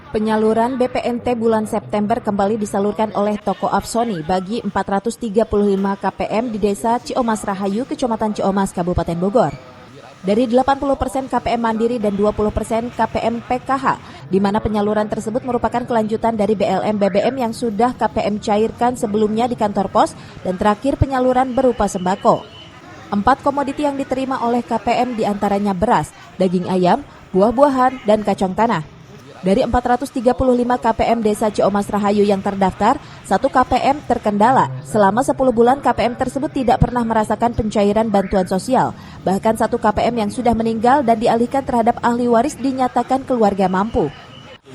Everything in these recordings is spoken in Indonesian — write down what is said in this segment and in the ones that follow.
Penyaluran BPNT bulan September kembali disalurkan oleh Toko Afsoni bagi 435 KPM di Desa Ciomas Rahayu, Kecamatan Ciomas, Kabupaten Bogor. Dari 80% KPM Mandiri dan 20% KPM PKH, di mana penyaluran tersebut merupakan kelanjutan dari BLM BBM yang sudah KPM cairkan sebelumnya di kantor pos dan terakhir penyaluran berupa sembako. 4 komoditi yang diterima oleh KPM diantaranya beras, daging ayam, buah-buahan, dan kacang tanah. Dari 435 KPM Desa Ciomas Rahayu yang terdaftar, 1 KPM terkendala. Selama 10 bulan KPM tersebut tidak pernah merasakan pencairan bantuan sosial. Bahkan 1 KPM yang sudah meninggal dan dialihkan terhadap ahli waris dinyatakan keluarga mampu.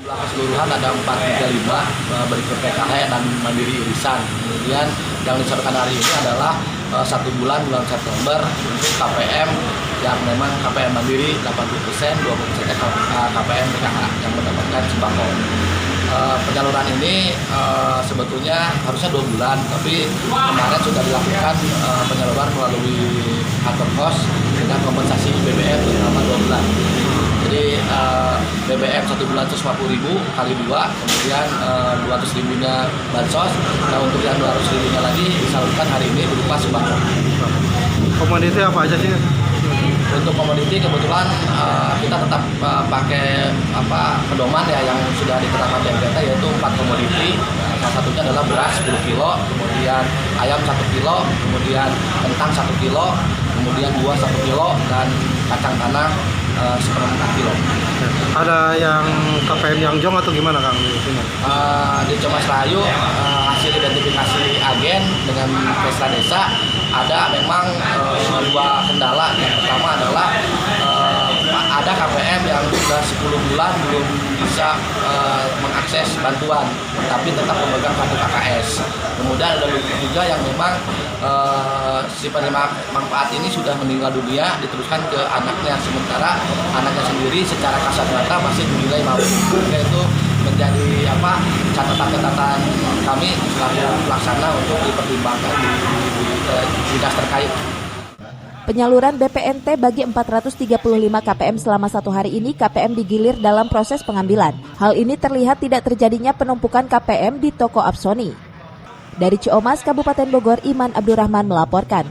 Jumlah keseluruhan ada 435 berikut PKH dan Mandiri Irisan. Kemudian yang disampaikan hari ini adalah 1 bulan September untuk KPM yang memang KPM Mandiri 80%, 20% KPM PKH yang mendapatkan sembako. Penyaluran ini sebetulnya harusnya 2 bulan, tapi kemarin sudah dilakukan penyaluran melalui kantor pos dengan kompensasi BBM selama 2 bulan. Jadi BBM 1 bulan 150.000 kali 2, kemudian 200.000-nya bansos. Nah, untuk yang 200.000-nya lagi disalurkan hari ini berupa sembako. Komoditi apa aja sih? Untuk komoditi kebetulan kita tetap pakai pedoman ya yang sudah ditetapkan BMPT, yaitu 4 komoditi. Salah satunya adalah beras 10 kilo, kemudian ayam 1 kilo, kemudian kentang 1 kilo, kemudian buah 1 kilo, dan kacang tanah 1,4 kilo. Ada yang KPM yang jong atau gimana Kang di sini? Di Ciomas Rahayu hasil identifikasi agen dengan Kesra Desa ada memang 2 kendala. Yang pertama adalah ada KPM yang sudah 10 bulan belum bisa mengakses bantuan, tapi tetap memegang kartu KKS. Kemudian ada juga yang memang si penerima manfaat ini sudah meninggal dunia, diteruskan ke anaknya, sementara anaknya sendiri secara kasat mata masih dinilai mampu. Itu menjadi catatan-catatan kami selaku pelaksana untuk dipertimbangkan di dinas terkait. Penyaluran BPNT bagi 435 KPM selama 1 hari ini KPM digilir dalam proses pengambilan. Hal ini terlihat tidak terjadinya penumpukan KPM di Toko Afsoni. Dari Ciomas, Kabupaten Bogor, Iman Abdurrahman melaporkan.